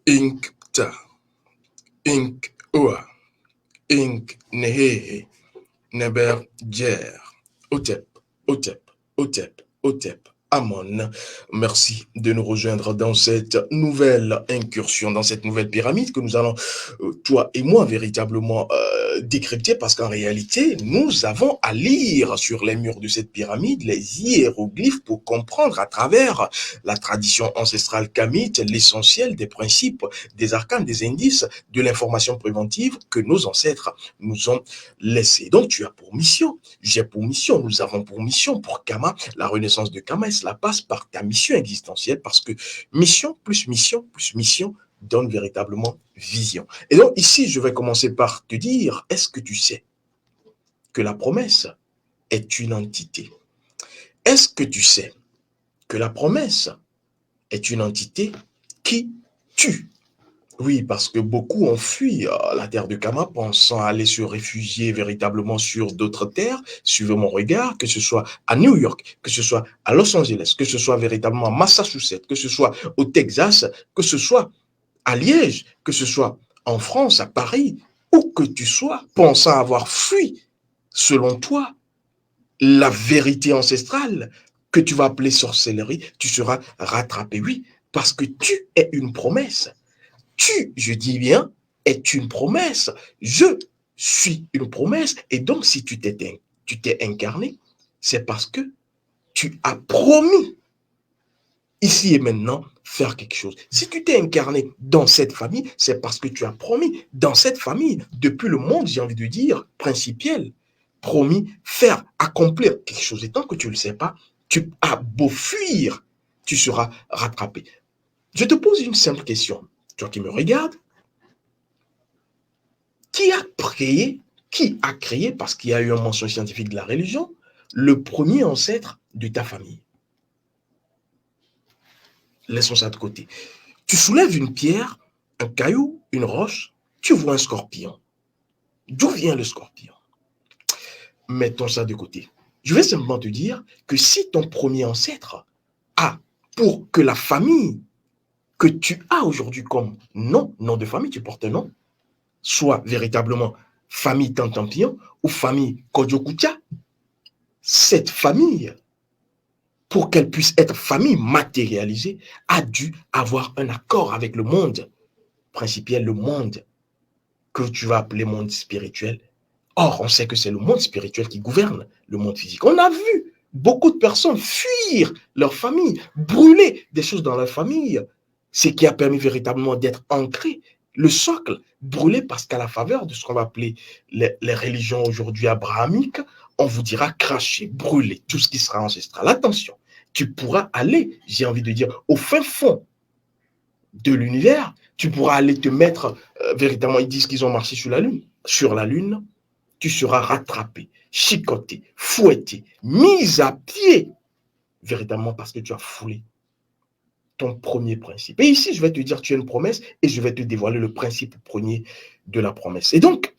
Inkta, ink oa, ink nehehe, neber jer, otep, otep, otep, otep. Amon, merci de nous rejoindre dans cette nouvelle incursion, dans cette nouvelle pyramide que nous allons, toi et moi, véritablement décrypter, parce qu'en réalité, nous avons à lire sur les murs de cette pyramide les hiéroglyphes pour comprendre à travers la tradition ancestrale kamite l'essentiel des principes, des arcanes, des indices, de l'information préventive que nos ancêtres nous ont laissé. Donc tu as pour mission, j'ai pour mission, nous avons pour mission pour Kama, la renaissance de Kama, et cela passe par ta mission existentielle, parce que mission plus mission donne véritablement vision. Et donc ici, je vais commencer par te dire, est-ce que tu sais que la promesse est une entité? Est-ce que tu sais que la promesse est une entité qui tue? Oui, parce que beaucoup ont fui la terre de Kama, pensant aller se réfugier véritablement sur d'autres terres. Suivez mon regard, que ce soit à New York, que ce soit à Los Angeles, que ce soit véritablement à Massachusetts, que ce soit au Texas, que ce soit à Liège, que ce soit en France, à Paris, où que tu sois, pensant avoir fui, selon toi, la vérité ancestrale que tu vas appeler sorcellerie, tu seras rattrapé. Oui, parce que tu es une promesse. Tu, je dis bien, est une promesse. Je suis une promesse. Et donc, si tu t'es incarné, c'est parce que tu as promis, ici et maintenant, faire quelque chose. Si tu t'es incarné dans cette famille, c'est parce que tu as promis, dans cette famille, depuis le monde, j'ai envie de dire, principiel, promis, faire, accomplir quelque chose. Et tant que tu ne le sais pas, tu as beau fuir, tu seras rattrapé. Je te pose une simple question. Toi qui me regardes, qui a créé, parce qu'il y a eu un mention scientifique de la religion, le premier ancêtre de ta famille? Laissons ça de côté. Tu soulèves une pierre, un caillou, une roche, tu vois un scorpion. D'où vient le scorpion? Mettons ça de côté. Je vais simplement te dire que si ton premier ancêtre a, pour que la famille que tu as aujourd'hui comme nom de famille, tu portes un nom, soit véritablement famille Tantampion ou famille Kodjokucha, cette famille, pour qu'elle puisse être famille matérialisée, a dû avoir un accord avec le monde principiel, le monde que tu vas appeler monde spirituel. Or, on sait que c'est le monde spirituel qui gouverne le monde physique. On a vu beaucoup de personnes fuir leur famille, brûler des choses dans leur famille, ce qui a permis véritablement d'être ancré. Le socle brûlé parce qu'à la faveur de ce qu'on va appeler les religions aujourd'hui abrahamiques, on vous dira cracher, brûler tout ce qui sera ancestral. Attention, tu pourras aller, j'ai envie de dire, au fin fond de l'univers, tu pourras aller te mettre, véritablement, ils disent qu'ils ont marché sur la Lune, tu seras rattrapé, chicoté, fouetté, mis à pied, véritablement parce que tu as foulé ton premier principe. Et ici, je vais te dire, tu as une promesse et je vais te dévoiler le principe premier de la promesse. Et donc,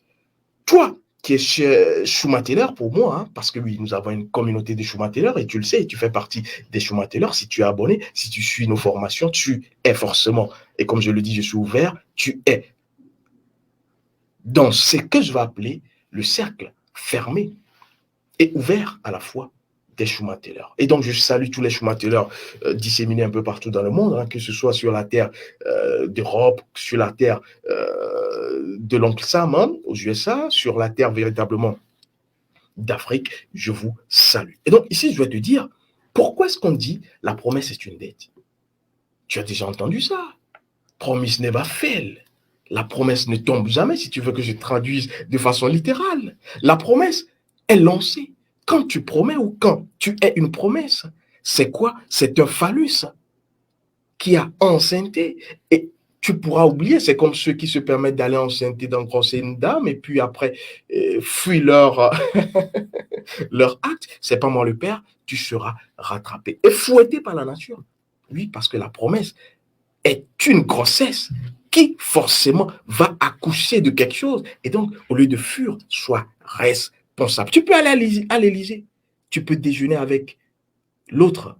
toi qui es Schumacher pour moi, hein, parce que oui, nous avons une communauté de Schumacher et tu le sais, tu fais partie des Schumacher. Si tu es abonné, si tu suis nos formations, tu es forcément, et comme je le dis, je suis ouvert, tu es dans ce que je vais appeler le cercle fermé et ouvert à la fois des Schumacher. Et donc, je salue tous les Schumacher disséminés un peu partout dans le monde, hein, que ce soit sur la terre d'Europe, sur la terre de l'oncle Sam, hein, aux USA, sur la terre véritablement d'Afrique, je vous salue. Et donc, ici, je vais te dire, pourquoi est-ce qu'on dit la promesse est une dette? Tu as déjà entendu ça. Promise never fail. La promesse ne tombe jamais, si tu veux que je traduise de façon littérale. La promesse est lancée. Quand tu promets ou quand tu es une promesse, c'est quoi? C'est un phallus qui a enceinté. Et tu pourras oublier, c'est comme ceux qui se permettent d'aller enceinter d'engrosser une dame et puis après fuient leur acte. C'est pas moi le père, tu seras rattrapé et fouetté par la nature. Oui, parce que la promesse est une grossesse qui forcément va accoucher de quelque chose. Et donc, au lieu de fuir, sois responsable. Tu peux aller à l'Élysée, tu peux déjeuner avec l'autre,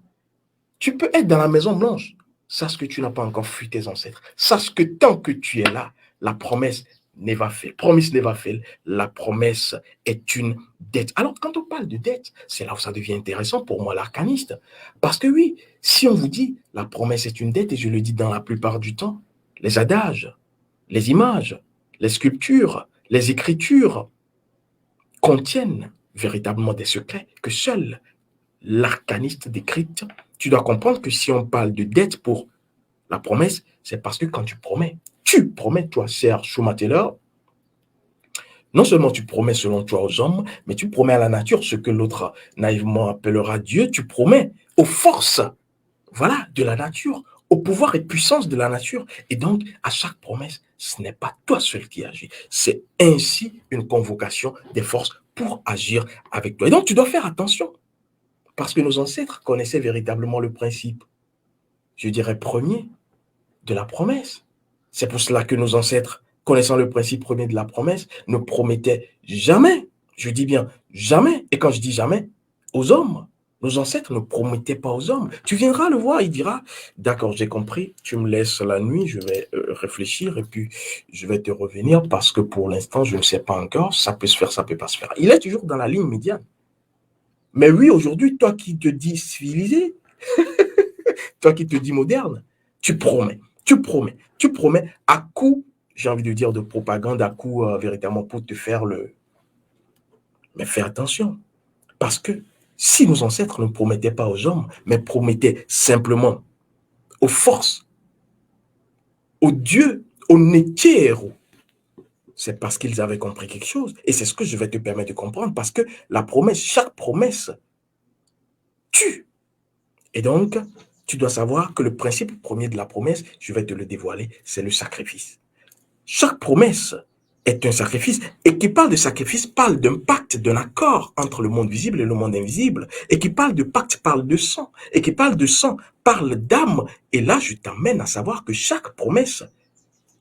tu peux être dans la Maison Blanche. sache que tu n'as pas encore fui tes ancêtres. Sache que tant que tu es là, la promesse never fail. Promise never fail. La promesse est une dette. Alors, quand on parle de dette, c'est là où ça devient intéressant pour moi, l'arcaniste. Parce que oui, si on vous dit la promesse est une dette, et je le dis dans la plupart du temps, les adages, les images, les sculptures, les écritures contiennent véritablement des secrets que seul l'arcaniste décrypte. Tu dois comprendre que si on parle de dette pour la promesse, c'est parce que quand tu promets, toi, cher Schumacher, non seulement tu promets selon toi aux hommes, mais tu promets à la nature ce que l'autre naïvement appellera Dieu, tu promets aux forces, voilà, de la nature, au pouvoir et puissance de la nature. Et donc, à chaque promesse, ce n'est pas toi seul qui agis. C'est ainsi une convocation des forces pour agir avec toi. Et donc, tu dois faire attention, parce que nos ancêtres connaissaient véritablement le principe, je dirais, premier de la promesse. C'est pour cela que nos ancêtres, connaissant le principe premier de la promesse, ne promettaient jamais, je dis bien jamais, et quand je dis jamais, aux hommes. Nos ancêtres ne promettaient pas aux hommes. Tu viendras le voir, il dira, d'accord, j'ai compris, tu me laisses la nuit, je vais réfléchir et puis je vais te revenir parce que pour l'instant, je ne sais pas encore, ça peut se faire, ça peut pas se faire. Il est toujours dans la ligne médiane. Mais oui, aujourd'hui, toi qui te dis civilisé, toi qui te dis moderne, tu promets, tu promets, tu promets à coup, j'ai envie de dire, de propagande, à coup véritablement pour te faire le... Mais fais attention, parce que si nos ancêtres ne promettaient pas aux hommes, mais promettaient simplement aux forces, aux dieux, aux héros, c'est parce qu'ils avaient compris quelque chose. Et c'est ce que je vais te permettre de comprendre, parce que la promesse, chaque promesse, tue. Et donc, tu dois savoir que le principe premier de la promesse, je vais te le dévoiler, c'est le sacrifice. Chaque promesse est un sacrifice. Et qui parle de sacrifice parle d'un pacte, d'un accord entre le monde visible et le monde invisible. Et qui parle de pacte parle de sang. Et qui parle de sang parle d'âme. Et là, je t'amène à savoir que chaque promesse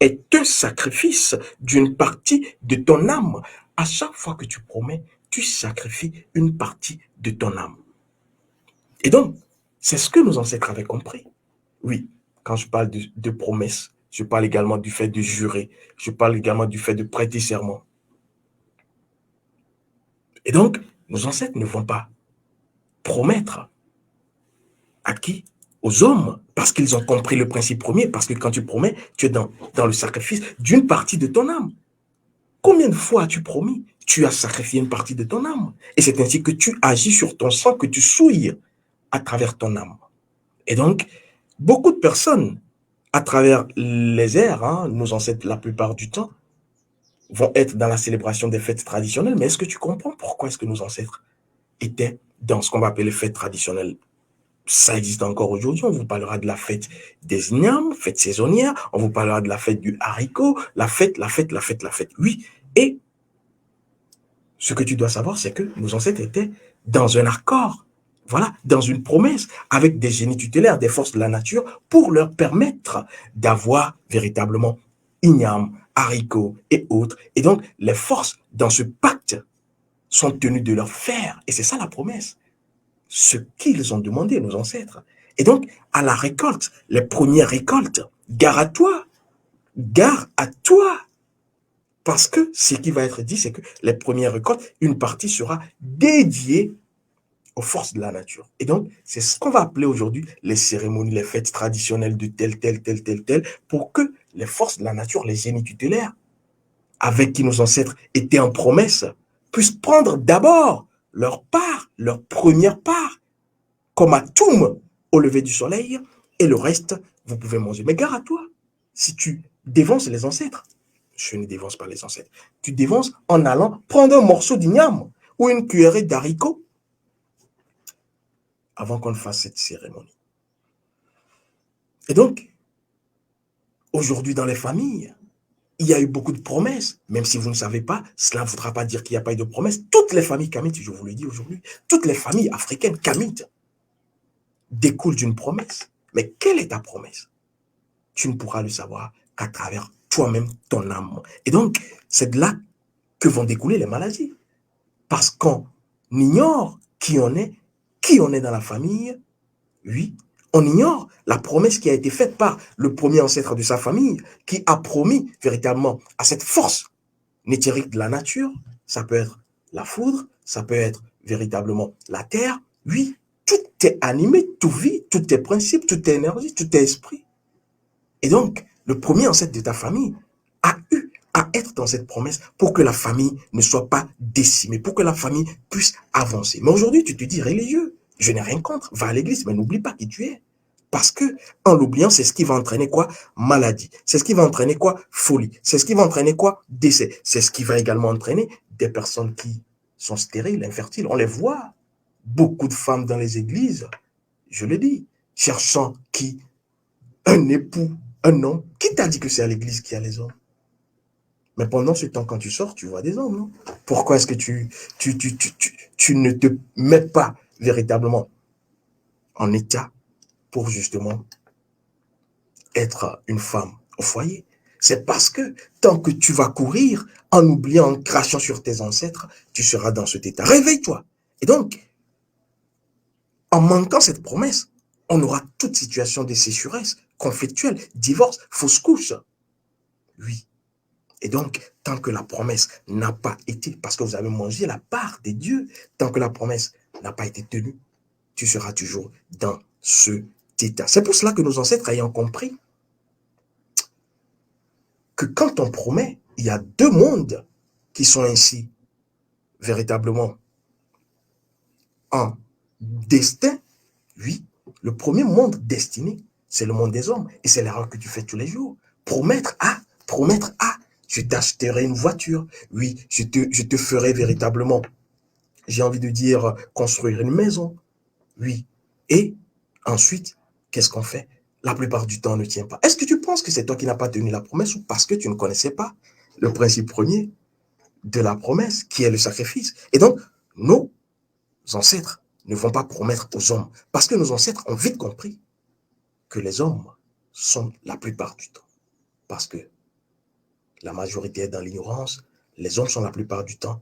est un sacrifice d'une partie de ton âme. À chaque fois que tu promets, tu sacrifies une partie de ton âme. Et donc, c'est ce que nos ancêtres avaient compris. Oui, quand je parle de promesses, je parle également du fait de jurer. Je parle également du fait de prêter serment. Et donc, nos ancêtres ne vont pas promettre à qui? Aux hommes, parce qu'ils ont compris le principe premier, parce que quand tu promets, tu es dans le sacrifice d'une partie de ton âme. Combien de fois as-tu promis? Tu as sacrifié une partie de ton âme. Et c'est ainsi que tu agis sur ton sang, que tu souilles à travers ton âme. Et donc, beaucoup de personnes, à travers les ères, nos ancêtres la plupart du temps, vont être dans la célébration des fêtes traditionnelles. Mais est-ce que tu comprends pourquoi est-ce que nos ancêtres étaient dans ce qu'on va appeler les fêtes traditionnelles? Ça existe encore aujourd'hui. On vous parlera de la fête des ignames, fête saisonnière. On vous parlera de la fête du haricot, la fête. Oui. Et ce que tu dois savoir, c'est que nos ancêtres étaient dans un accord, voilà, dans une promesse avec des génies tutélaires, des forces de la nature, pour leur permettre d'avoir véritablement ignames, haricots et autres. Et donc, les forces dans ce pacte sont tenues de leur faire. Et c'est ça la promesse. Ce qu'ils ont demandé, nos ancêtres. Et donc, à la récolte, les premières récoltes, gare à toi, gare à toi. Parce que ce qui va être dit, c'est que les premières récoltes, une partie sera dédiée aux forces de la nature. Et donc, c'est ce qu'on va appeler aujourd'hui les cérémonies, les fêtes traditionnelles de tel, pour que les forces de la nature, les génies tutélaires, avec qui nos ancêtres étaient en promesse, puissent prendre d'abord leur part, leur première part, comme Atoum au lever du soleil, et le reste, vous pouvez manger. Mais gare à toi, si tu dévances les ancêtres, je ne dévance pas les ancêtres, tu dévances en allant prendre un morceau d'igname ou une cuillerée d'haricots avant qu'on fasse cette cérémonie. Et donc, aujourd'hui dans les familles, il y a eu beaucoup de promesses. Même si vous ne savez pas, cela ne voudra pas dire qu'il n'y a pas eu de promesses. Toutes les familles kamites, je vous le dis aujourd'hui, toutes les familles africaines kamites découlent d'une promesse. Mais quelle est ta promesse? Tu ne pourras le savoir qu'à travers toi-même, ton âme. Et donc, c'est de là que vont découler les maladies. Parce qu'on ignore qui on est dans la famille, oui, On ignore la promesse qui a été faite par le premier ancêtre de sa famille, qui a promis véritablement à cette force nétérique de la nature, ça peut être la foudre, ça peut être véritablement la terre. Oui, tout est animé, tout vit, tout est principe, tout est énergie, tout est esprit. Et donc, le premier ancêtre de ta famille a eu à être dans cette promesse pour que la famille ne soit pas décimée, pour que la famille puisse avancer. Mais aujourd'hui, tu te dis religieux, je n'ai rien contre, va à l'église, mais n'oublie pas qui tu es. Parce que, en l'oubliant, c'est ce qui va entraîner quoi? Maladie. C'est ce qui va entraîner quoi? Folie. C'est ce qui va entraîner quoi? Décès. C'est ce qui va également entraîner des personnes qui sont stériles, infertiles. On les voit. Beaucoup de femmes dans les églises, je le dis, cherchant qui? Un époux, un homme. Qui t'a dit que c'est à l'église qu'il y a les hommes? Mais pendant ce temps, quand tu sors, tu vois des hommes, non? Pourquoi est-ce que tu ne te mets pas véritablement en état pour justement être une femme au foyer? C'est parce que tant que tu vas courir en oubliant, en crachant sur tes ancêtres, tu seras dans cet état. Réveille-toi. Et donc, en manquant cette promesse, on aura toute situation de sécheresse, conflictuelle, divorce, fausse couche. Oui. Et donc, tant que la promesse n'a pas été, parce que vous avez mangé la part des dieux, tant que la promesse n'a pas été tenue, tu seras toujours dans ce état. C'est pour cela que nos ancêtres ayant compris que quand on promet, il y a deux mondes qui sont ainsi véritablement en destin. Oui, le premier monde destiné, c'est le monde des hommes. Et c'est l'erreur que tu fais tous les jours. Promettre à, je t'achèterai une voiture. Oui, je te ferai véritablement, j'ai envie de dire, construire une maison. Oui. Et ensuite, qu'est-ce qu'on fait? La plupart du temps, on ne tient pas. Est-ce que tu penses que c'est toi qui n'as pas tenu la promesse ou parce que tu ne connaissais pas le principe premier de la promesse, qui est le sacrifice? Et donc, nos ancêtres ne vont pas promettre aux hommes parce que nos ancêtres ont vite compris que les hommes sont la plupart du temps, parce que la majorité est dans l'ignorance, les hommes sont la plupart du temps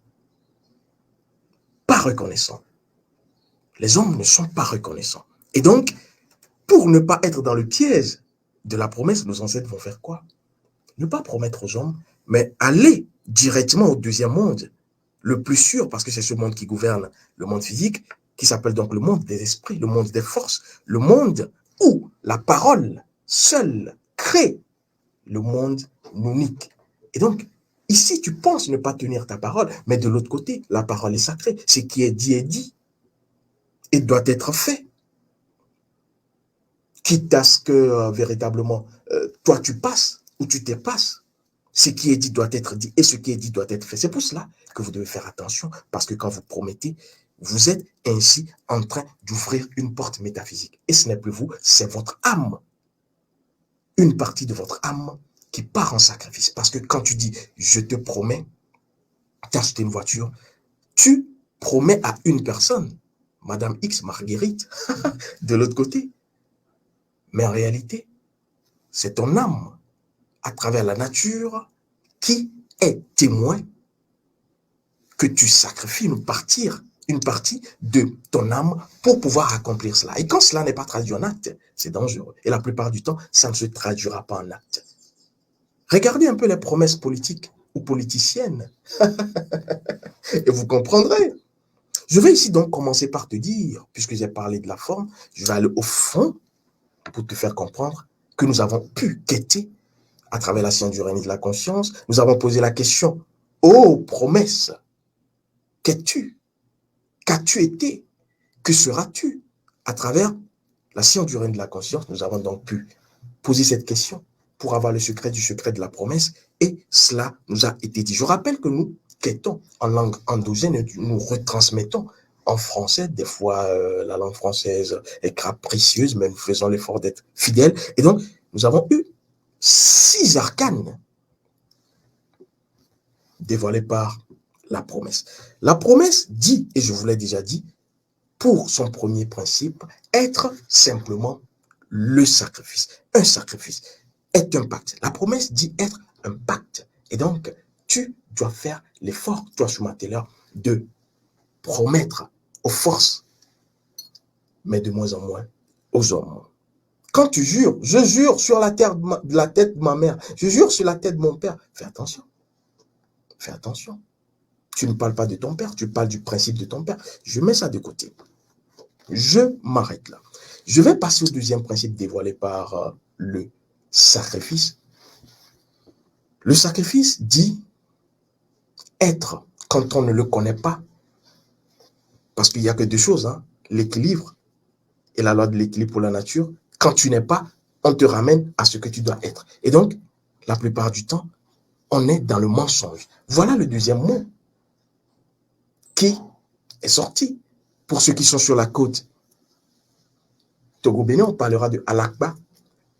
pas reconnaissants. Les hommes ne sont pas reconnaissants. Et donc, pour ne pas être dans le piège de la promesse, nos ancêtres vont faire quoi? Ne pas promettre aux hommes, mais aller directement au deuxième monde, le plus sûr, parce que c'est ce monde qui gouverne le monde physique, qui s'appelle donc le monde des esprits, le monde des forces, le monde où la parole seule crée le monde unique. Et donc, ici, tu penses ne pas tenir ta parole, mais de l'autre côté, la parole est sacrée. Ce qui est dit et doit être fait. Quitte à ce que véritablement, toi tu passes ou tu te passes. Ce qui est dit doit être dit et ce qui est dit doit être fait. C'est pour cela que vous devez faire attention, parce que quand vous promettez, vous êtes ainsi en train d'ouvrir une porte métaphysique. Et ce n'est plus vous, c'est votre âme. Une partie de votre âme qui part en sacrifice. Parce que quand tu dis, je te promets d'acheter une voiture, tu promets à une personne, Madame X, Marguerite, de l'autre côté. Mais en réalité, c'est ton âme, à travers la nature, qui est témoin que tu sacrifies une partie de ton âme pour pouvoir accomplir cela. Et quand cela n'est pas traduit en acte, c'est dangereux. Et la plupart du temps, ça ne se traduira pas en acte. Regardez un peu les promesses politiques ou politiciennes et vous comprendrez. Je vais ici donc commencer par te dire, puisque j'ai parlé de la forme, je vais aller au fond pour te faire comprendre que nous avons pu quêter à travers la science du règne de la conscience. Nous avons posé la question, ô promesse, qu'es-tu? Qu'as-tu été? Que seras-tu? À travers la science du règne de la conscience, nous avons donc pu poser cette question pour avoir le secret du secret de la promesse, et cela nous a été dit. Je rappelle que nous quêtons en langue endogène et nous retransmettons en français. Des fois, la langue française est capricieuse, mais nous faisons l'effort d'être fidèles. Et donc, nous avons eu 6 arcanes dévoilés par la promesse. La promesse dit, et je vous l'ai déjà dit, pour son premier principe, être simplement le sacrifice. Un sacrifice est un pacte. La promesse dit être un pacte. Et donc, tu dois faire l'effort, toi, Schumacher, de promettre aux forces, mais de moins en moins aux hommes. Quand tu jures, je jure sur la terre de la tête de ma mère, je jure sur la tête de mon père. Fais attention, fais attention. Tu ne parles pas de ton père, tu parles du principe de ton père. Je mets ça de côté. Je m'arrête là. Je vais passer au deuxième principe dévoilé par le sacrifice. Le sacrifice dit être quand on ne le connaît pas. Parce qu'il n'y a que deux choses, hein, l'équilibre et la loi de l'équilibre pour la nature. Quand tu n'es pas, on te ramène à ce que tu dois être. Et donc, la plupart du temps, on est dans le mensonge. Voilà le deuxième mot qui est sorti. Pour ceux qui sont sur la côte Togo-Bénin, on parlera de Alakba.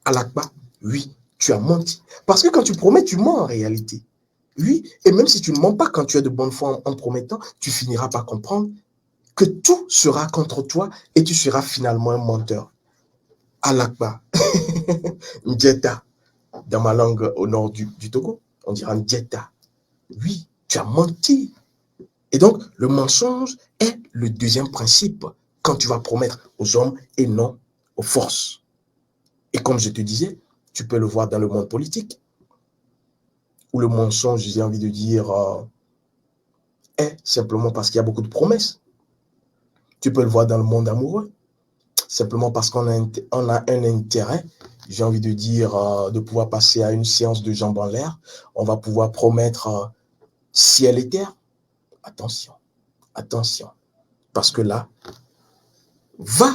Alakba, oui, tu as menti. Parce que quand tu promets, tu mens en réalité. Oui, et même si tu ne mens pas quand tu es de bonne foi en promettant, tu finiras par comprendre que tout sera contre toi et tu seras finalement un menteur. Alakba, Ndjeta, dans ma langue au nord du Togo, on dira Ndjeta. Oui, tu as menti. Et donc, le mensonge est le deuxième principe quand tu vas promettre aux hommes et non aux forces. Et comme je te disais, tu peux le voir dans le monde politique, où le mensonge, j'ai envie de dire, est simplement parce qu'il y a beaucoup de promesses. Tu peux le voir dans le monde amoureux, simplement parce qu'on a un intérêt, j'ai envie de dire, de pouvoir passer à une séance de jambes en l'air. On va pouvoir promettre ciel et terre. Attention, attention, parce que là, va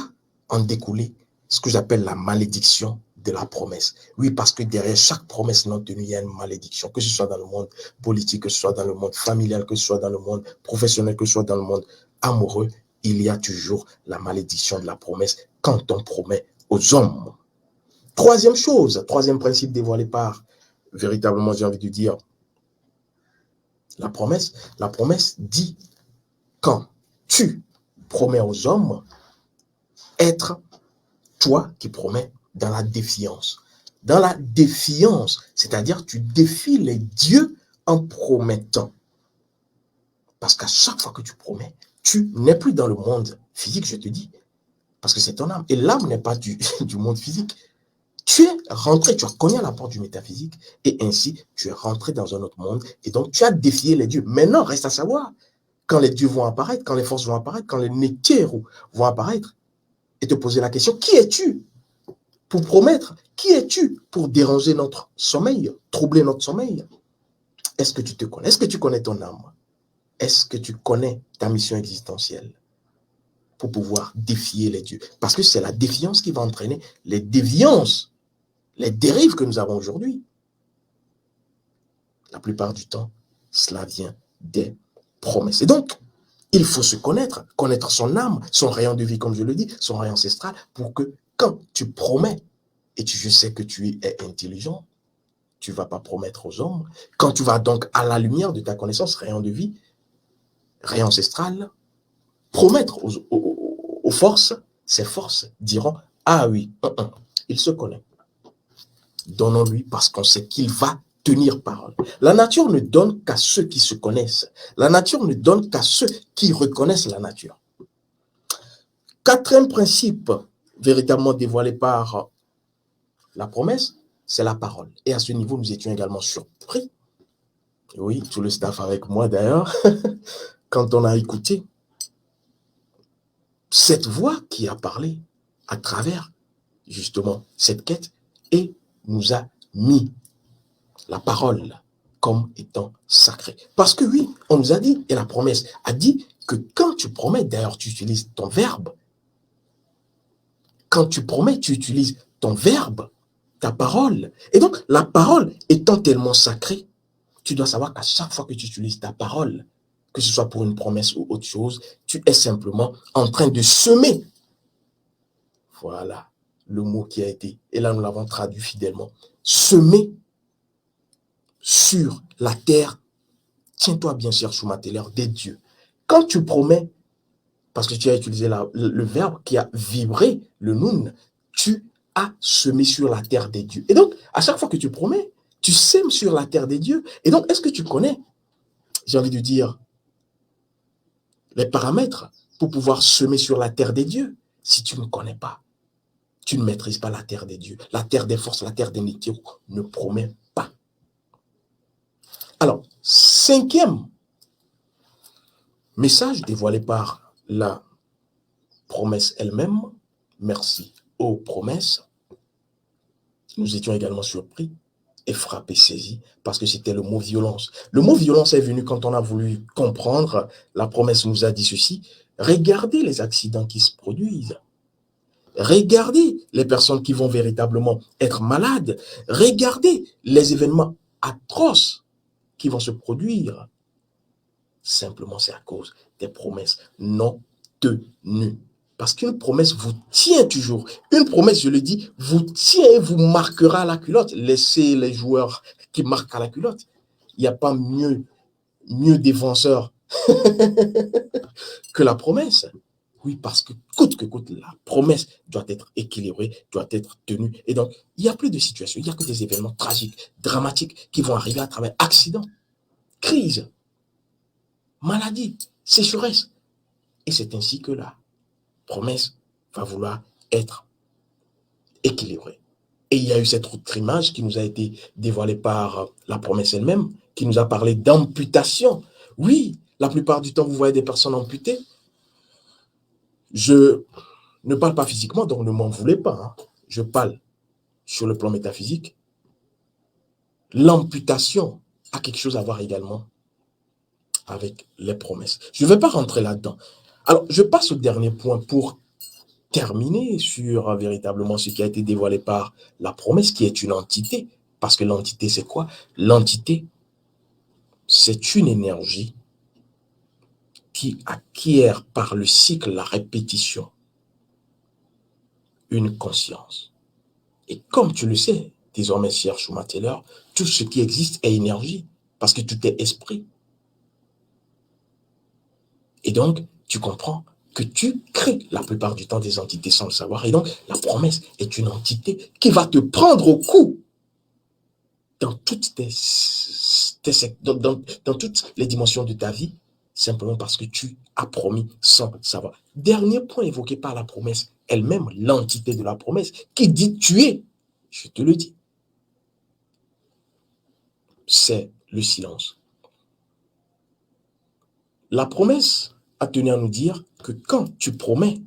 en découler ce que j'appelle la malédiction de la promesse. Oui, parce que derrière chaque promesse non tenue, il y a une malédiction, que ce soit dans le monde politique, que ce soit dans le monde familial, que ce soit dans le monde professionnel, que ce soit dans le monde amoureux, il y a toujours la malédiction de la promesse quand on promet aux hommes. Troisième chose, troisième principe dévoilé par, véritablement, j'ai envie de dire, la promesse dit, quand tu promets aux hommes, être toi qui promets dans la défiance. Dans la défiance, c'est-à-dire tu défies les dieux en promettant. Parce qu'à chaque fois que tu promets, tu n'es plus dans le monde physique, je te dis, parce que c'est ton âme. Et l'âme n'est pas du monde physique. Tu es rentré, tu as cogné à la porte du métaphysique, et ainsi tu es rentré dans un autre monde, et donc tu as défié les dieux. Maintenant, reste à savoir, quand les dieux vont apparaître, quand les forces vont apparaître, quand les Neteru vont apparaître, et te poser la question, qui es-tu pour promettre? Qui es-tu pour déranger notre sommeil, troubler notre sommeil? Est-ce que tu te connais? Est-ce que tu connais ton âme? Est-ce que tu connais ta mission existentielle pour pouvoir défier les dieux? Parce que c'est la défiance qui va entraîner les déviances, les dérives que nous avons aujourd'hui. La plupart du temps, cela vient des promesses. Et donc, il faut se connaître, connaître son âme, son rayon de vie, comme je le dis, son rayon ancestral, pour que quand tu promets, et je sais que tu es intelligent, tu ne vas pas promettre aux hommes. Quand tu vas donc à la lumière de ta connaissance, rayon de vie, rayon ancestral, promettre aux forces, ces forces diront, ah oui, il se connaît. Donnons-lui parce qu'on sait qu'il va tenir parole. La nature ne donne qu'à ceux qui se connaissent. La nature ne donne qu'à ceux qui reconnaissent la nature. Quatrième principe, véritablement dévoilé par la promesse, c'est la parole. Et à ce niveau, nous étions également surpris. Oui, tout le staff avec moi d'ailleurs, quand on a écouté cette voix qui a parlé à travers justement cette quête et nous a mis la parole comme étant sacrée. Parce que oui, on nous a dit, et la promesse a dit que quand tu promets, d'ailleurs tu utilises ton verbe, quand tu promets, tu utilises ton verbe, ta parole. Et donc, la parole étant tellement sacrée, tu dois savoir qu'à chaque fois que tu utilises ta parole, que ce soit pour une promesse ou autre chose, tu es simplement en train de semer. Voilà le mot qui a été, et là nous l'avons traduit fidèlement, semer sur la terre, tiens-toi bien sûr sous ma télère, des dieux. Quand tu promets, parce que tu as utilisé le verbe qui a vibré, le noun, tu as semé sur la terre des dieux. Et donc, à chaque fois que tu promets, tu sèmes sur la terre des dieux. Et donc, est-ce que tu connais, j'ai envie de dire, les paramètres pour pouvoir semer sur la terre des dieux? Si tu ne connais pas, Tu ne maîtrises pas la terre des dieux, la terre des forces, la terre des métiers. Ne promets pas. Alors, cinquième message dévoilé par la promesse elle-même. Merci aux promesses. Nous étions également surpris et frappés, saisis, parce que c'était le mot violence. Le mot violence est venu quand on a voulu comprendre. La promesse nous a dit ceci. Regardez les accidents qui se produisent. Regardez les personnes qui vont véritablement être malades. Regardez les événements atroces qui vont se produire. Simplement, c'est à cause des promesses non tenues. Parce qu'une promesse vous tient toujours. Une promesse, je le dis, vous tient et vous marquera à la culotte. Laissez les joueurs qui marquent à la culotte. Il n'y a pas mieux défenseur que la promesse. Oui, parce que coûte que coûte, la promesse doit être équilibrée, doit être tenue. Et donc, il n'y a plus de situation, il n'y a que des événements tragiques, dramatiques qui vont arriver à travers accidents, crises, maladies, sécheresse. Et c'est ainsi que la promesse va vouloir être équilibrée. Et il y a eu cette autre image qui nous a été dévoilée par la promesse elle-même, qui nous a parlé d'amputation. Oui, la plupart du temps, vous voyez des personnes amputées. Je ne parle pas physiquement, donc ne m'en voulez pas. Hein. Je parle sur le plan métaphysique. L'amputation a quelque chose à voir également avec les promesses. Je ne vais pas rentrer là-dedans. Alors, je passe au dernier point pour terminer sur véritablement ce qui a été dévoilé par la promesse, qui est une entité. Parce que l'entité, c'est quoi? L'entité, c'est une énergie qui acquiert par le cycle, la répétition, une conscience. Et comme tu le sais, désormais, cher Schumacher, tout ce qui existe est énergie, parce que tout est esprit. Et donc, tu comprends que tu crées la plupart du temps des entités sans le savoir. Et donc, la promesse est une entité qui va te prendre au cou dans toutes dans toutes les dimensions de ta vie, simplement parce que tu as promis sans savoir. Dernier point évoqué par la promesse elle-même, l'entité de la promesse, qui dit tu es, je te le dis, c'est le silence. La promesse a tenu à nous dire que quand tu promets,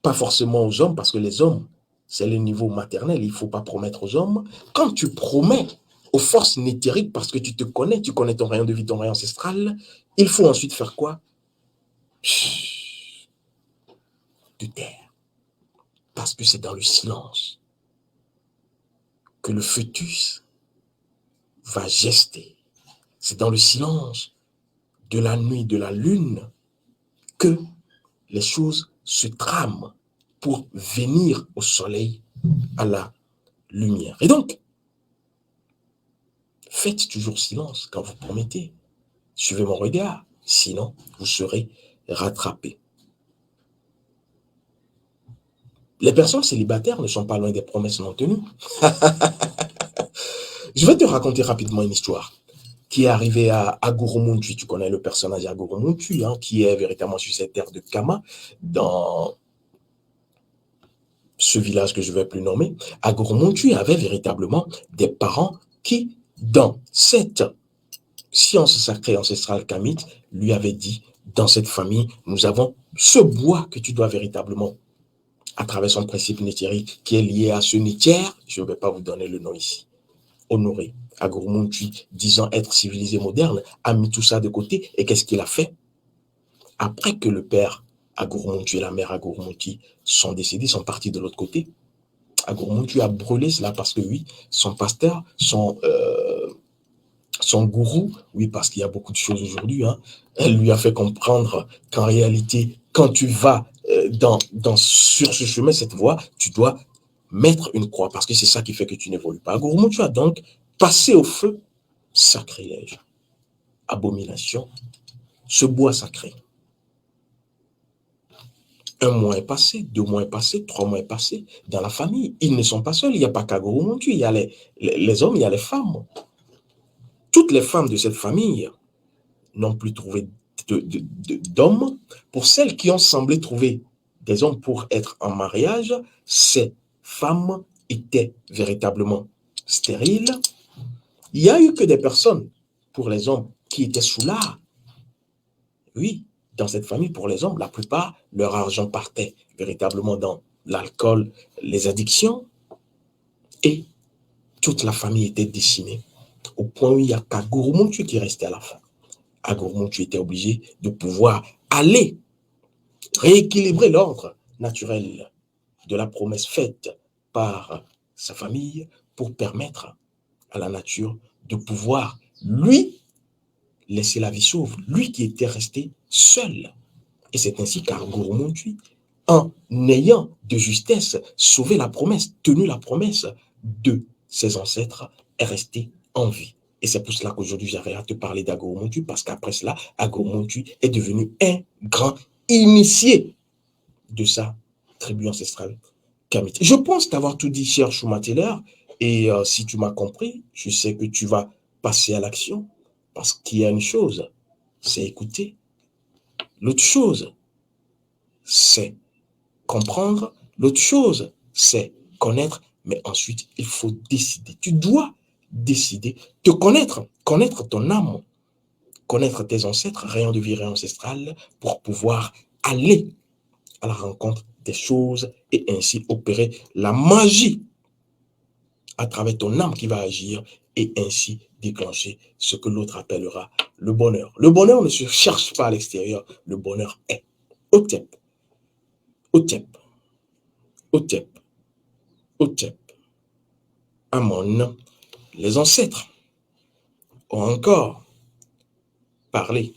pas forcément aux hommes, parce que les hommes, c'est le niveau maternel, il ne faut pas promettre aux hommes. Quand tu promets aux forces néthériques, parce que tu connais ton rayon de vie, ton rayon ancestral, il faut ensuite faire quoi? De taire. Parce que c'est dans le silence que le fœtus va gester. C'est dans le silence de la nuit, de la lune, que les choses se trament pour venir au soleil, à la lumière. Et donc, faites toujours silence quand vous promettez. Suivez mon regard, sinon vous serez rattrapé. Les personnes célibataires ne sont pas loin des promesses non tenues. Je vais te raconter rapidement une histoire qui est arrivée à Agouroumountu. Tu connais le personnage Agouroumountu, hein, qui est véritablement sur cette terre de Kama, dans ce village que je ne vais plus nommer. Agouroumountu avait véritablement des parents qui, dans cette science sacrée ancestrale kamite, lui avaient dit, dans cette famille, nous avons ce bois que tu dois véritablement, à travers son principe néthérique, qui est lié à ce néthière, je ne vais pas vous donner le nom ici, honoré. Agouroumountu, disant être civilisé moderne, a mis tout ça de côté. Et qu'est-ce qu'il a fait? Après que le père Agouroumountu et la mère Agouroumountu sont décédés, sont partis de l'autre côté, Agouroumountu a brûlé cela parce que oui, son pasteur, son gourou, oui, parce qu'il y a beaucoup de choses aujourd'hui, hein, elle lui a fait comprendre qu'en réalité, quand tu vas sur ce chemin, cette voie, tu dois mettre une croix, parce que c'est ça qui fait que tu n'évolues pas. Agouroumountu a donc passé au feu, sacrilège, abomination, ce bois sacré. 1 mois est passé, 2 mois est passé, 3 mois est passé. Dans la famille, ils ne sont pas seuls. Il n'y a pas qu'Agouroumountu, il y a les hommes, il y a les femmes. Toutes les femmes de cette famille n'ont plus trouvé d'hommes. Pour celles qui ont semblé trouver des hommes pour être en mariage, ces femmes étaient véritablement stériles. Il n'y a eu que des personnes pour les hommes qui étaient sous l'art. Oui, dans cette famille, pour les hommes, la plupart, leur argent partait véritablement dans l'alcool, les addictions, et toute la famille était décimée, au point où il n'y a qu'Agourmoutu qui restait à la fin. Agourmoutu était obligé de pouvoir aller rééquilibrer l'ordre naturel de la promesse faite par sa famille pour permettre à la nature de pouvoir, lui, laisser la vie sauve, lui qui était resté seul. Et c'est ainsi qu'Agourmoutu, en ayant de justesse sauvé la promesse, tenu la promesse de ses ancêtres, est resté en vie. Et c'est pour cela qu'aujourd'hui, j'avais à te parler d'Agourmoutu, parce qu'après cela, Agourmoutu est devenu un grand initié de sa tribu ancestrale Kamite. Je pense t'avoir tout dit, cher Choumateler, et si tu m'as compris, je sais que tu vas passer à l'action, parce qu'il y a une chose, c'est écouter. L'autre chose, c'est comprendre. L'autre chose, c'est connaître, mais ensuite, il faut décider. Tu dois décider, te connaître, connaître ton âme, connaître tes ancêtres, rayons de vie, rayons ancestrales, pour pouvoir aller à la rencontre des choses et ainsi opérer la magie à travers ton âme qui va agir et ainsi déclencher ce que l'autre appellera le bonheur. Le bonheur ne se cherche pas à l'extérieur, le bonheur est. Otep, Otep, Otep, Otep. Amon, les ancêtres ont encore parlé